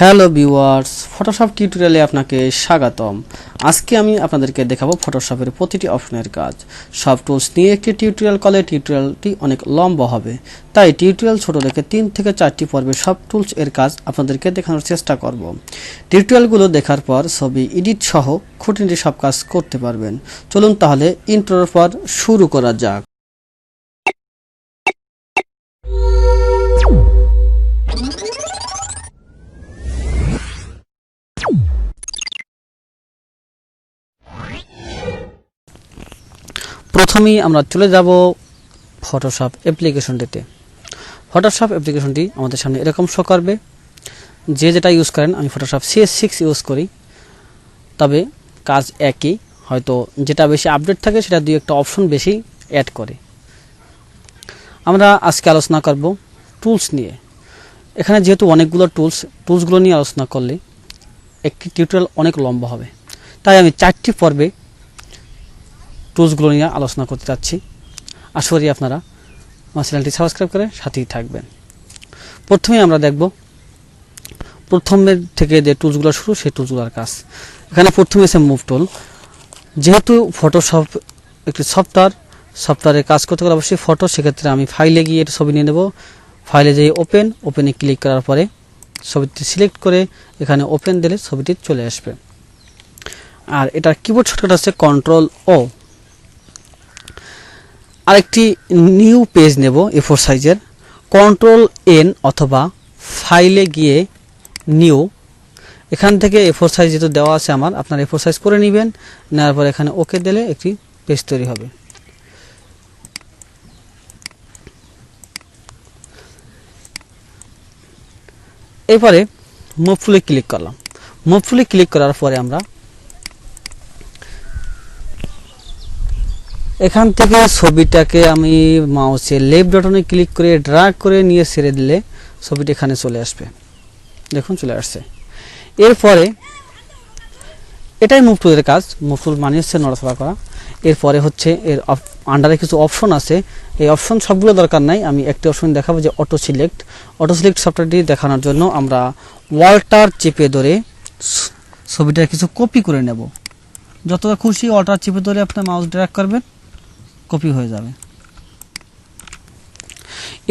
Hello viewers, Photoshop টিউটোরিয়ালে আপনাকে স্বাগতম। আজকে আমি আপনাদেরকে দেখাবো ফটোশপের প্রতিটি অপশনের কাজ। সব টুলস নিয়ে একটি টিউটোরিয়াল করলে টিউটোরিয়ালটি অনেক লম্বা হবে, তাই টিউটোরিয়াল ছোট রেখে 3 থেকে 4টি পর্বে সব টুলস এর কাজ আপনাদেরকে দেখানোর চেষ্টা করব। টিউটোরিয়ালগুলো দেখার পর ছবি এডিট সহ খুঁটিনাটি সব কাজ করতে পারবেন। চলুন তাহলে ইন্ট্রোর পর শুরু করা যাক। প্রথমেই আমরা চলে যাব ফটোশপ অ্যাপ্লিকেশনটিতে। ফটোশপ অ্যাপ্লিকেশনটি আমাদের সামনে এরকম শো করবে। যে যেটা ইউজ করেন, আমি ফটোশপ CS6 ইউজ করি, তবে কাজ একই, হয়তো যেটা বেশি আপডেট থাকে সেটা দুই একটা অপশন বেশি অ্যাড করে। আমরা আজকে আলোচনা করব টুলস নিয়ে। এখানে যেহেতু অনেকগুলো টুলসগুলো নিয়ে আলোচনা করলে একটি টিউটোরিয়াল অনেক লম্বা হবে, তাই আমি 4টি পর্বে টুলসগুলো নিয়ে আলোচনা করতে চাচ্ছি। আশা করি আপনারা আমার চ্যানেলটি সাবস্ক্রাইব করে সাথেই থাকবেন। প্রথমেই আমরা দেখব প্রথমের থেকে যে টুলসগুলো শুরু, সেই টুলসগুলোর কাজ। এখানে প্রথমে আছে মুভ টুল। যেহেতু ফটোশপ একটি সফটওয়্যারে কাজ করতে গেলে অবশ্যই ফটো, সেক্ষেত্রে আমি ফাইলে গিয়ে এটা ছবি নিয়ে নেব। ফাইলে যেয়ে ওপেনে ক্লিক করার পরে ছবিটি সিলেক্ট করে এখানে ওপেন দিলে ছবিটি চলে আসবে। আর এটার কিবোর্ড শর্টকাট আছে Ctrl+O। আরেকটি নিউ পেজ নেব A4 সাইজের, Ctrl+N অথবা ফাইলে গিয়ে নিউ, এখান থেকে A4 সাইজ যেহেতু দেওয়া আছে আমার, আপনার A4 সাইজ করে নেবেন। নেওয়ার পর এখানে ওকে দিলে একটি পেজ তৈরি হবে। এরপরে মুভ টুলে ক্লিক করলাম। মুভ টুলে ক্লিক করার পরে আমরা এখান থেকে ছবিটাকে আমি মাউসের লেফট বাটনে ক্লিক করে ড্র্যাগ করে নিয়ে ছেড়ে দিলে ছবিটি এখানে চলে আসবে। দেখুন চলে আসছে। এরপরে এটাই মুভ টুলের কাজ। মুভ টুল মানে হচ্ছে নড়াচড়া করা। এরপরে হচ্ছে এর আন্ডারে কিছু অপশন আছে। এই অপশন সবগুলো দরকার নাই, আমি একটি অপশন দেখাবো, যে অটো সিলেক্ট সফটওয়্যারটি দেখানোর জন্য আমরা ওয়াল্টার চেপে ধরে ছবিটা কিছু কপি করে নেব। যতটা খুশি ওয়াল্টার চেপে ধরে আপনার মাউস ড্র্যাগ করবেন, কপি হয়ে যাবে।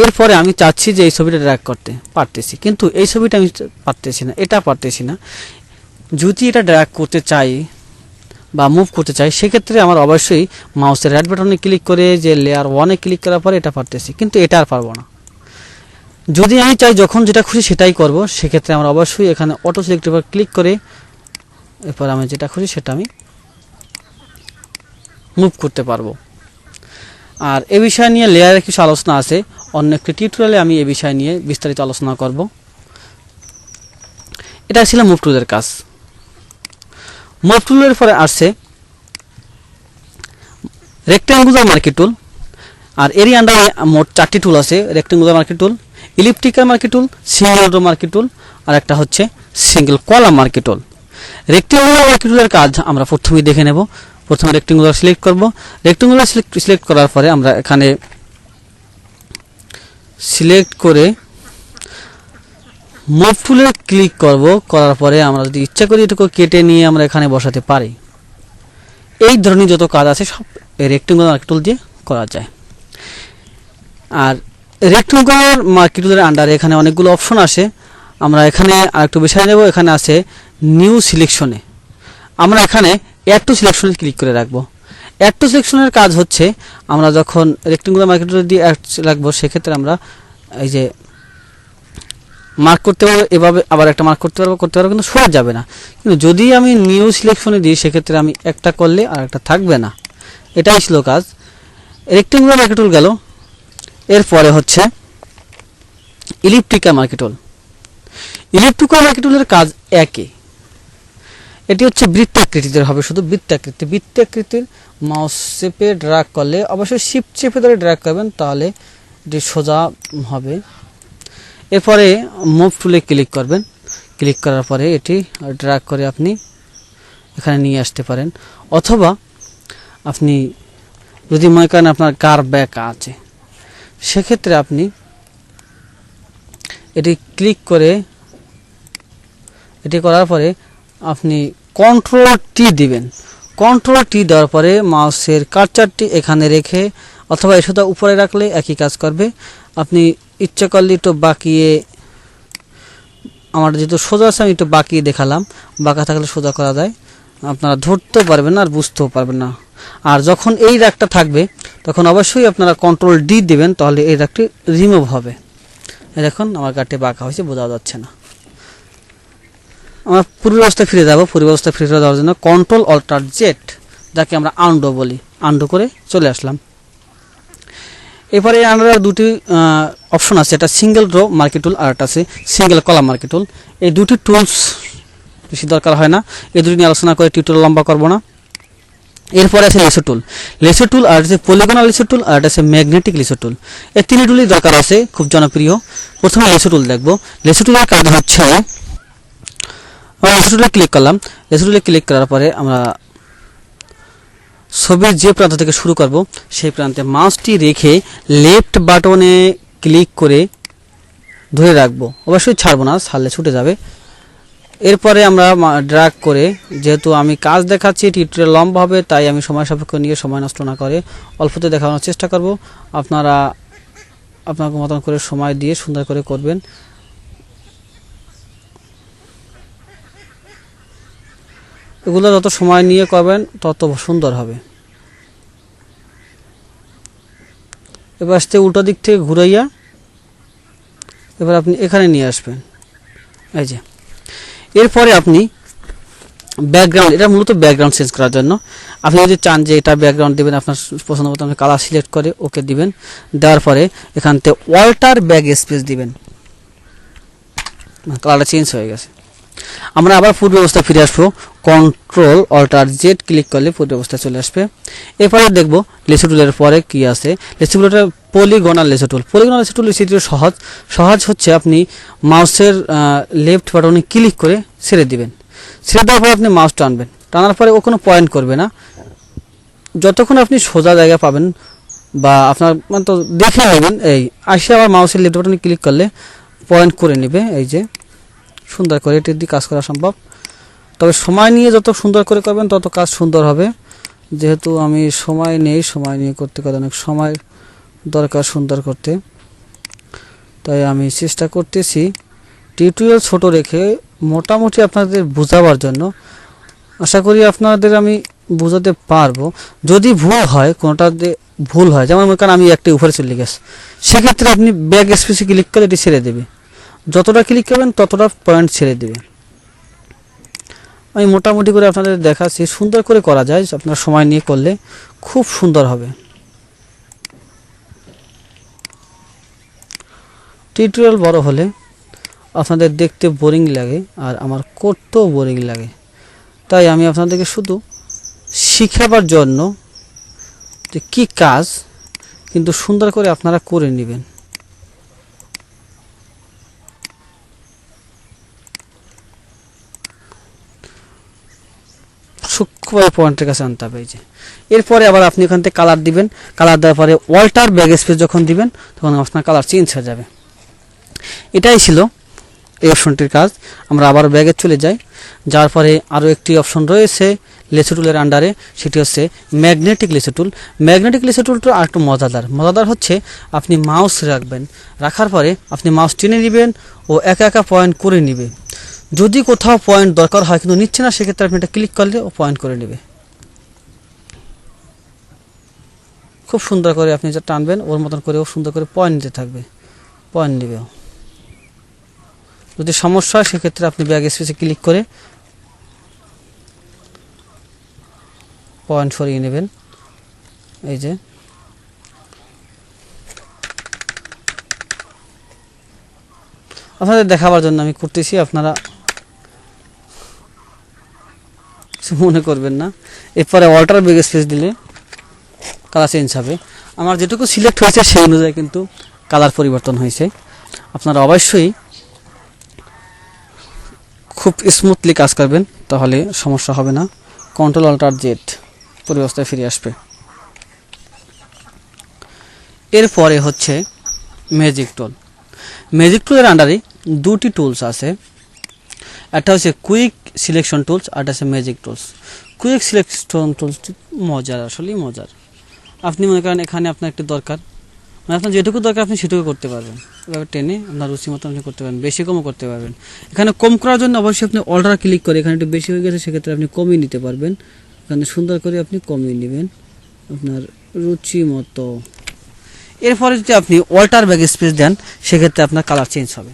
এরপরে আমি চাচ্ছি যে এই ছবিটা ড্র্যাগ করতে পারতেছি, কিন্তু এই ছবিটা আমি পারতেছি না, এটা পারতেছি না। যদি এটা ড্র্যাগ করতে চাই বা মুভ করতে চাই, সেক্ষেত্রে আমার অবশ্যই মাউসের রাইট বাটনে ক্লিক করে যে লেয়ার 1-এ ক্লিক করার পরে এটা পারতেছি, কিন্তু এটা আর পারবো না। যদি আমি চাই যখন যেটা খুশি সেটাই করব, সেক্ষেত্রে আমরা অবশ্যই এখানে অটো সিলেক্টের উপর ক্লিক করে এরপর আমি যেটা খুশি সেটা আমি মুভ করতে পারবো। আর এ বিষয় নিয়ে লেয়ারের কিছু আলোচনা আছে, অন্য একটি টিউটোরিয়ালে আমি এ বিষয় নিয়ে বিস্তারিত আলোচনা করব। এটা ছিল মুভ টুলের কাজ। মুভ টুলের পরে আসছে রেক্ট্যাঙ্গুলার মার্কি টুল। আর এরই আন্ডারে মোট 4টি টুল আছে। রেক্ট্যাঙ্গুলার মার্কি টুল, ইলিপ্টিক্যাল মার্কি টুল, সিঙ্গেল রো মার্কি টুল, আর একটা হচ্ছে সিঙ্গেল কলাম মার্কি টুল। রেক্ট্যাঙ্গুলার মার্কি টুলের কাজ আমরা প্রথমেই দেখে নেব। প্রথমে রেক্ট্যাঙ্গুলার সিলেক্ট করব। রেক্ট্যাঙ্গুলার সিলেক্ট করার পরে আমরা এখানে সিলেক্ট করে মুভ টুলে ক্লিক করব। করার পরে আমরা যদি ইচ্ছা করি এটুকু কেটে নিয়ে আমরা এখানে বসাতে পারি। এই ধরনের যত কাজ আছে সব রেক্ট্যাঙ্গুলার মার্কি টুল দিয়ে করা যায়। আর রেক্ট্যাঙ্গুলার মার্কি টুলের আন্ডারে এখানে অনেকগুলো অপশন আসে। আমরা এখানে আরেকটু বিষয় নেব। এখানে আছে নিউ সিলেকশনে, আমরা এখানে অ্যাড টু সিলেকশনে ক্লিক করে রাখবো। অ্যাড টু সিলেকশনের কাজ হচ্ছে আমরা যখন রেক্ট্যাঙ্গুলার মার্কি টুল দিয়ে অ্যাড রাখবো, সেক্ষেত্রে আমরা এই যে মার্ক করতে পারবো, এভাবে আবার একটা মার্ক করতে পারবো, কিন্তু সরে যাবে না। কিন্তু যদি আমি নিউ সিলেকশনে দিই, সেক্ষেত্রে আমি একটা করলে আর একটা থাকবে না। এটাই ছিল কাজ। রেক্ট্যাঙ্গুলার মার্কি টুল গেল। এরপরে হচ্ছে ইলিপ্টিক্যাল মার্কি টুল। ইলিপ্টিক্যাল মার্কি টুলের কাজ একই। এটি হচ্ছে বৃত্তাকৃতির হবে, শুধু বৃত্তাকৃতির মাউস চেপে ড্র্যাগ করলে, অবশ্যই শিফট চেপে ধরে ড্র্যাগ করবেন, তাহলে এটি সোজা হবে। এরপরে মুভ টুলে ক্লিক করবেন। ক্লিক করার পরে এটি ড্র্যাগ করে আপনি এখানে নিয়ে আসতে পারেন, অথবা আপনি যদি মনে করেন আপনার কার্ভ ব্যাক আছে, সেক্ষেত্রে আপনি এটি ক্লিক করে এটি করার পরে আপনি কন্ট্রোল টি দিবেন। কন্ট্রোল টি দেওয়ার পরে মাউসের কার্সারটি এখানে রেখে অথবা এসোটা উপরে রাখলে একই কাজ করবে। আপনি ইচ্ছা করলে একটু বাঁকিয়ে, আমার যেহেতু সোজা আছে আমি একটু বাঁকিয়ে দেখালাম, বাঁকা থাকলে সোজা করা যায়, আপনারা ধরতেও পারবেন না আর বুঝতেও পারবেন না। আর যখন এই দাগটা থাকবে তখন অবশ্যই আপনারা কন্ট্রোল ডি দিবেন, তাহলে এই দাগটি রিমুভ হবে। দেখুন আমার কার্ডটি বাঁকা হয়েছে, বোঝা যাচ্ছে না। আমরা পূর্ব অবস্থায় ফিরে যাব। পূর্ব অবস্থায় ফিরে যাওয়ার জন্য কন্ট্রোল অল্টার জেড, যাকে আমরা আন্ডু বলি, আন্ডু করে চলে আসলাম। এরপরে আমরা দুটি অপশন আছে, এটা সিঙ্গেল রো মার্কি টুল আর একটা আছে সিঙ্গেল কলাম মার্কি টুল। এই দুটি টুলস বেশি দরকার হয় না, এই দুটি নিয়ে আলোচনা করে টিউটোরিয়াল লম্বা করব না। এরপরে আছে লেসো টুল। লেসো টুল আর আছে পলিগনাল লেসো টুল আর আছে ম্যাগনেটিক লেসো টুল। এই তিনটি টুলই দরকার আছে, খুব জনপ্রিয়। প্রথমে লেসো টুল দেখব। লেসো টুলের কাজ হচ্ছে, আমরা লেসো টুলে ক্লিক করলাম। লেসো টুলে ক্লিক করার পরে আমরা ছবির যে প্রান্ত থেকে শুরু করব সেই প্রান্তে মাউসটি রেখে লেফট বাটনে ক্লিক করে ধরে রাখবো, অবশ্যই ছাড়বো না, ছাড়লে ছুটে যাবে। এরপরে আমরা ড্র্যাগ করে, যেহেতু আমি কাজ দেখাচ্ছি টিউটোরিয়াল লম্বা হবে, তাই আমি সময় সাপেক্ষ নিয়ে সময় নষ্ট না করে অল্পতে দেখানোর চেষ্টা করব। আপনারা আপনার মতন করে সময় দিয়ে সুন্দর করে করবেন। এগুলো যত সময় নিয়ে করবেন তত সুন্দর হবে। এবার আসতে উল্টো দিক থেকে ঘুরাইয়া এবার আপনি এখানে নিয়ে আসবেন, এই যে। এরপরে আপনি ব্যাকগ্রাউন্ড, এটা মূলত ব্যাকগ্রাউন্ড চেঞ্জ করার জন্য। আপনি যদি চান যে এটা ব্যাকগ্রাউন্ড দেবেন, আপনার পছন্দ মতো আপনি কালার সিলেক্ট করে ওকে দিবেন। দেওয়ার পরে এখান থেকে অল্টার ব্যাক স্পেস দিবেন, কালারটা চেঞ্জ হয়ে গেছে। আমরা আবার পূর্ব অবস্থায় ফিরে আসবো। কন্ট্রোল অল্টার জেড ক্লিক করলে পূর্ব অবস্থায় চলে আসবে। এরপরে দেখব লেসো টুলের পরে কি আছে। লেসো টুলটা পলিগনাল লেসো টুল। পলিগনাল লেসো টুল সেটি সহজ হচ্ছে, আপনি মাউসের লেফট বাটনে ক্লিক করে ছেড়ে দিবেন। ছেড়ে দেওয়ার পরে আপনি মাউস টানবেন, টানার পরে ও কোনো পয়েন্ট করবে না যতক্ষণ আপনি সোজা জায়গা পাবেন, বা আপনার মানে তো দেখে নেবেন। এই আসে আবার মাউসের লেফট বাটনে ক্লিক করলে পয়েন্ট করে নেবে, এই যে সুন্দর করে। এটি দিয়ে কাজ করা সম্ভব, তবে সময় নিয়ে যত সুন্দর করে করবেন তত কাজ সুন্দর হবে। যেহেতু আমি সময় নেই, সময় নিয়ে করতে অনেক সময় দরকার সুন্দর করতে, তাই আমি চেষ্টা করতেছি টিউটোরিয়াল ছোট রেখে মোটামুটি আপনাদের বোঝাবার জন্য। আশা করি আপনাদের আমি বোঝাতে পারবো। যদি ভুল হয়, কোনোটাতে ভুল হয়, যেমন কারণ আমি একটা উপরে চলে গেছি, সেক্ষেত্রে আপনি ব্যাক স্পেসে ক্লিক করে এটি ছেড়ে দেবে। যতটা ক্লিক করবেন ততটা পয়েন্ট ছেড়ে দেবে। আমি মোটামুটি করে আপনাদের দেখাচ্ছি, সুন্দর করে করা যায়, আপনার সময় নিয়ে করলে খুব সুন্দর হবে। টিউটোরিয়াল বড় হলে আপনাদের দেখতে বোরিং লাগে আর আমার করতেও বোরিং লাগে, তাই আমি আপনাদেরকে শুধু শিখাবার জন্য যে কি কাজ, কিন্তু সুন্দর করে আপনারা করে নেবেন। সূক্ষ্মভাবে পয়েন্টের কাছে আনতে হবে, এই যে। এরপরে আবার আপনি এখান থেকে কালার দিবেন। কালার দেওয়ার পরে অল্টার ব্যাক স্পেস যখন দিবেন তখন আপনার কালার চেঞ্জ হয়ে যাবে। এটাই ছিল এই অপশনটির কাজ। আমরা আবার ব্যাগে চলে যাই। যার পরে আরও একটি অপশন রয়েছে লেসো টুলের আন্ডারে, সেটি হচ্ছে ম্যাগনেটিক লেসো টুল। ম্যাগনেটিক লেসো টুলটা আর একটু মজাদার হচ্ছে, আপনি মাউস রাখবেন, রাখার পরে আপনি মাউস টেনে নেবেন ও একা একা পয়েন্ট করে নেবে। যদি কোথাও পয়েন্ট দরকার হয় কিন্তু নিচ্ছে না, সেক্ষেত্রে আপনি এটা ক্লিক করলে ও পয়েন্ট করে নেবে। খুব সুন্দর করে আপনি যা টানবেন ওর মতন করে ও সুন্দর করে পয়েন্ট দিতে থাকবে, পয়েন্ট নেবে। যদি সমস্যা হয় সেক্ষেত্রে আপনি ব্যাক স্পেসে ক্লিক করে পয়েন্ট সরিয়ে নেবেন, এই যে। আপনাদের দেখাবার জন্য আমি করতেছি, আপনারা মনে করবেন না। এরপরে অল্টার ব্যাক স্পেস দিলে কালার চেঞ্জ হবে। আমার যেটুকু সিলেক্ট হয়েছে সেই অনুযায়ী কিন্তু কালার পরিবর্তন হয়েছে। আপনারা অবশ্যই খুব স্মুথলি কাজ করবেন, তাহলে সমস্যা হবে না। কন্ট্রোল অল্টার জেড পরিবর্তনে ফিরে আসবে। এরপরে হচ্ছে ম্যাজিক টুল। ম্যাজিক টুলের আন্ডারে দুটি টুলস আছে। একটা হচ্ছে কুইক সিলেকশন টুলস, আর একটা হচ্ছে ম্যাজিক টুলস। কুইক সিলেকশন টুলসটি মজার, আসলেই মজার। আপনি মনে করেন এখানে আপনার একটু দরকার, মানে আপনার যেটুকু দরকার আপনি সেটুকু করতে পারবেন, এভাবে টেনে আপনার রুচি মতো আপনি করতে পারবেন, বেশি কমও করতে পারবেন। এখানে কম করার জন্য অবশ্যই আপনি অল্টার ক্লিক করে, এখানে একটু বেশি হয়ে গেছে সেক্ষেত্রে আপনি কমিয়ে নিতে পারবেন, এখানে সুন্দর করে আপনি কমিয়ে নেবেন আপনার রুচি মতো। এরপরে যদি আপনি অল্টার ব্যাক স্পেস দেন সেক্ষেত্রে আপনার কালার চেঞ্জ হবে।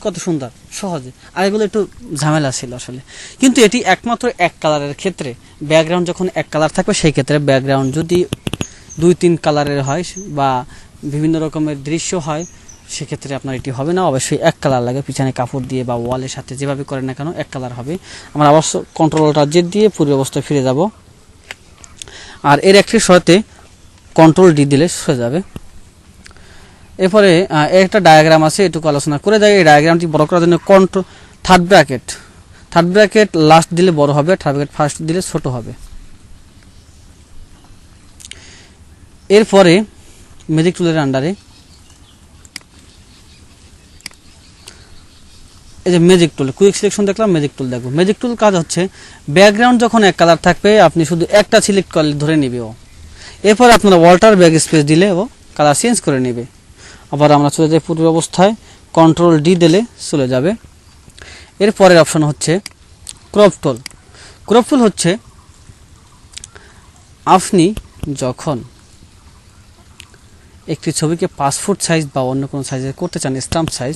কত সুন্দর সহজে। আর এগুলো একটু ঝামেলা ছিল আসলে, কিন্তু এটি একমাত্র এক কালারের ক্ষেত্রে, ব্যাকগ্রাউন্ড যখন এক কালার থাকবে সেই ক্ষেত্রে, ব্যাকগ্রাউন্ড যদি 2-3 কালারের হয় বা বিভিন্ন রকমের দৃশ্য হয় সেক্ষেত্রে আপনার এটি হবে না, অবশ্যই এক কালার লাগে। পিছনে কাপড় দিয়ে বা ওয়ালের সাথে যেভাবে করেন না কেন এক কালার হবে। আমরা অবশ্য কন্ট্রোল জেড দিয়ে পূর্ব অবস্থায় ফিরে যাব, আর এর একটি সাথে কন্ট্রোল ডি দিলে হয়ে যাবে। এরপরে একটা ডায়াগ্রাম আছে, এটুকু আলোচনা করে দেয়। এই ডায়াগ্রামটি বড় করার জন্য কন্ট্রোল থার্ড ব্র্যাকেট লাস্ট দিলে বড় হবে, থার্ড ব্র্যাকেট ফার্স্ট দিলে ছোট হবে। এরপরে ম্যাজিক টুলের আন্ডারে এই যে ম্যাজিক টুল, কুইক সিলেকশন দেখলাম, ম্যাজিক টুল দেখবো। ম্যাজিক টুল কাজ হচ্ছে ব্যাকগ্রাউন্ড যখন এক কালার থাকবে আপনি শুধু একটা সিলেক্ট করলে ধরে নেবে ও, এরপর আপনারা অল্টার ব্যাক স্পেস দিলে ও কালার চেঞ্জ করে নেবে। আবার আমরা চলে যাই পূর্ব অবস্থায়, কন্ট্রোল ডি দিলে চলে যাবে। এরপরের অপশন হচ্ছে ক্রপ টুল। ক্রপ টুল হচ্ছে আপনি যখন একটি ছবিকে 5 ফুট সাইজ বা অন্য কোনো সাইজে করতে চান, স্ট্যাম্প সাইজ,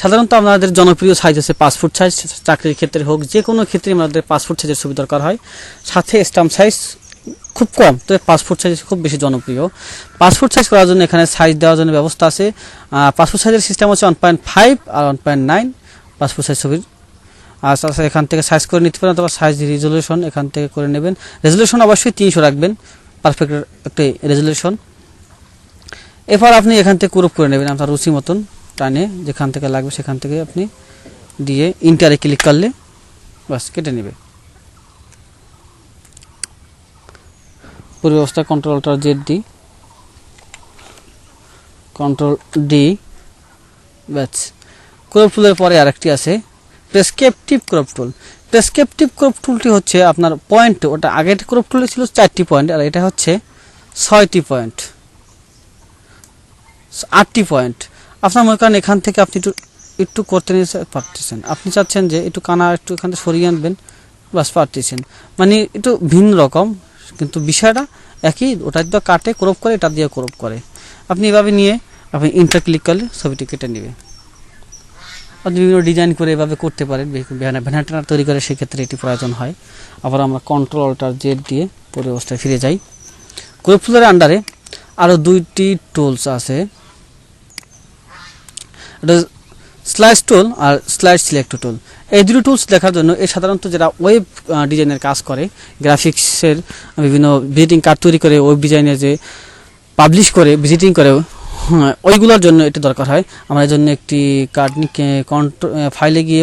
সাধারণত আমাদের জনপ্রিয় সাইজ হচ্ছে 5 ফুট সাইজ। চাকরির ক্ষেত্রে হোক, যে কোনো ক্ষেত্রে আমাদের 5 ফুট সাইজের ছবি দরকার হয়, সাথে স্ট্যাম্প সাইজ খুব কম, তবে 5 ফুট সাইজ খুব বেশি জনপ্রিয়। 5 ফুট সাইজ করার জন্য এখানে সাইজ দেওয়ার জন্য ব্যবস্থা আছে। 5 ফুট সাইজের সিস্টেম হচ্ছে 1.5 আর 1.9 5 ফুট সাইজ ছবির। আর তাছাড়া এখান থেকে সাইজ করে নিতে পারেন, অথবা সাইজ রেজলিউশন এখান থেকে করে নেবেন। রেজলিউশন অবশ্যই 300 রাখবেন, পারফেক্ট একটি রেজলিউশন। এরপর আপনি এখান থেকে ক্রপ করে নেবেন আপনার রুচি মতন, টানে যেখান থেকে লাগবে সেখান থেকে আপনি দিয়ে ইন্টারে ক্লিক করলে বাস কেটে নেবে। পূর্ব অবস্থা control alt Z D, control D, ব্যাস। ক্রপ টুলের পরে আরেকটি আছে prescriptive crop tool. Prescriptive crop টুলটি হচ্ছে আপনার পয়েন্ট, ওটা আগের ক্রপ টুলে ছিল 4টি পয়েন্ট, আর এটা হচ্ছে 6টি পয়েন্ট, 8টি পয়েন্ট। আপনার মনে করেন এখান থেকে আপনি একটু করতে নিতে পারতেছেন, আপনি চাচ্ছেন যে একটু কানা একটু এখান থেকে সরিয়ে আনবেন, বাস পারতেছেন। মানে একটু ভিন্ন রকম, কিন্তু বিষয়টা একই, ওটা দিয়ে কাটে ক্রপ করে, এটা দিয়ে ক্রপ করে। আপনি এভাবে নিয়ে আপনি ইন্টার ক্লিক করলে ছবিটি কেটে নেবে। আপনি বিভিন্ন ডিজাইন করে এভাবে করতে পারেন, ব্যানার তৈরি করে, সেক্ষেত্রে এটি প্রয়োজন হয়। আবার আমরা কন্ট্রোল অল্টার জেড দিয়ে পূর্ব অবস্থায় ফিরে যাই। ক্রপ টুলের আন্ডারে আরও 2টি টুলস আছে, এটা স্লাইস টুল আর স্লাইড সিলেক্ট টুল। এই দুটো টুলস দেখার জন্য সাধারণত যারা ওয়েব ডিজাইনের কাজ করে, গ্রাফিক্সের বিভিন্ন ভিজিটিং কার্ড তৈরি করে, ওয়েব ডিজাইনের যে পাবলিশ করে, ভিজিটিং করে, ওইগুলোর জন্য এটা দরকার হয়। আমরা এই জন্য একটি কার্ড ফাইলে গিয়ে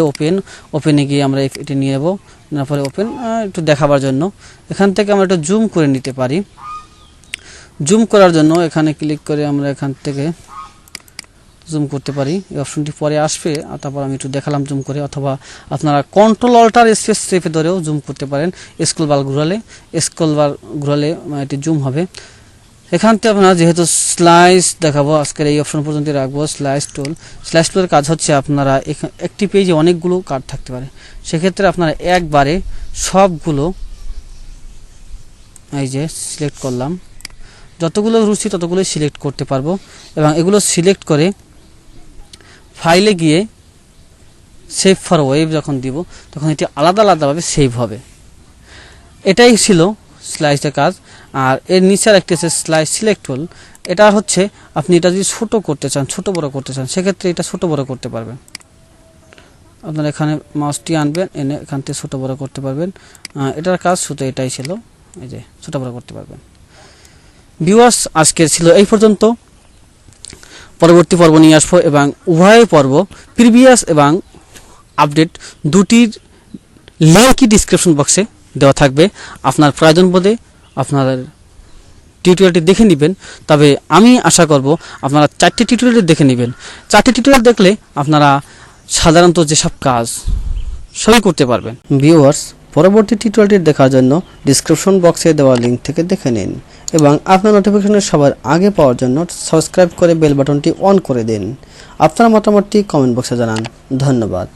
ওপেনে গিয়ে আমরা এটি নিয়ে নেব, তারপরে ওপেন একটু দেখাবার জন্য এখান থেকে আমরা একটু জুম করে নিতে পারি। জুম করার জন্য এখানে ক্লিক করে আমরা এখান থেকে জুম করতে পারি, এই অপশনটি পরে আসবে, তারপর আমি একটু দেখালাম জুম করে। অথবা আপনারা কন্ট্রোল অল্টার স্পেস চেপে ধরেও জুম করতে পারেন, স্ক্রল বার ঘুরালে এটি জুম হবে। এখান থেকে আপনারা যেহেতু স্লাইস দেখাবো, আজকের এই অপশন পর্যন্ত রাখবো। স্লাইস টুলের কাজ হচ্ছে আপনারা একটি পেজে অনেকগুলো কার্ড থাকতে পারে, সেক্ষেত্রে আপনারা একবারে সবগুলো এই যে সিলেক্ট করলাম, যতগুলো রুচি ততগুলো সিলেক্ট করতে পারবো, এবং এগুলো সিলেক্ট করে ফাইলে গিয়ে সেভ ফর ওয়েব যখন দিব তখন এটি আলাদা আলাদাভাবে সেভ হবে। এটাই ছিল স্লাইসের কাজ। আর এর নিচে একটি আছে স্লাইস সিলেক্ট টুল। এটা হচ্ছে আপনি এটা যদি ছোট করতে চান, ছোট বড় করতে চান, সেক্ষেত্রে এটা ছোট বড় করতে পারবেন। আপনারা এখানে মাউসটি আনবেন, এনে এখান থেকে ছোট বড় করতে পারবেন। এটার কাজ শুধু এটাই ছিল, এই যে ছোট বড় করতে পারবেন। ভিউয়ার্স, আজকে ছিল এই পর্যন্ত। পরবর্তী পর্ব নিয়ে আসবো, এবং উভয় পর্ব প্রিভিয়াস এবং আপডেট দুটির লিঙ্কই ডিসক্রিপশন বক্সে দেওয়া থাকবে। আপনার প্রয়োজন বোধে আপনার টিউটোরিয়ালটি দেখে নেবেন। তবে আমি আশা করব আপনারা 4টি টিউটোরিয়াল দেখে নেবেন। 4টি টিউটোরিয়াল দেখলে আপনারা সাধারণত যেসব কাজ সবই করতে পারবেন। ভিউয়ার্স, পরবর্তী টিউটোরিয়ালটি দেখার জন্য ডেসক্রিপশন বক্সে দেওয়া লিঙ্ক থেকে দেখে নিন এবং আপনার নোটিফিকেশন সবার আগে পাওয়ার জন্য সাবস্ক্রাইব করে বেল বাটনটি অন করে দিন। আপনার মতামতটি কমেন্ট বক্সে জানান। ধন্যবাদ।